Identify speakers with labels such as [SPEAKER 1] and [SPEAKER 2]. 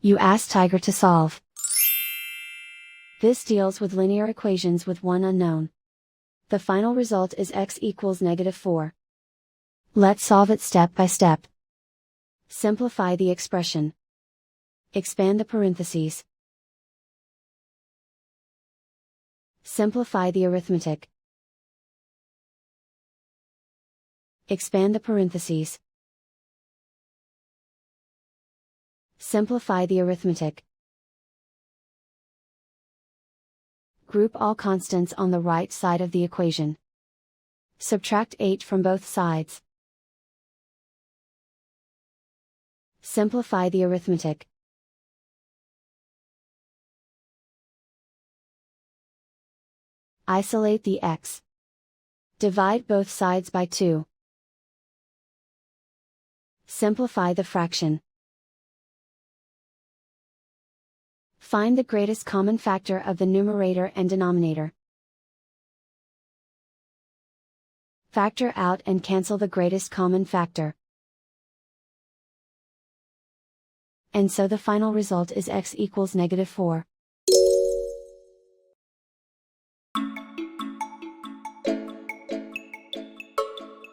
[SPEAKER 1] You ask Tiger to solve. This deals with linear equations with one unknown. The final result is x equals -4. Let's solve it step by step. Simplify the expression. Expand the parentheses. Simplify the arithmetic. Expand the parentheses. Simplify the arithmetic. Group all constants on the right side of the equation. Subtract 8 from both sides. Simplify the arithmetic. Isolate the x. Divide both sides by 2. Simplify the fraction. Find the greatest common factor of the numerator and denominator. Factor out and cancel the greatest common factor. And so the final result is x equals -4.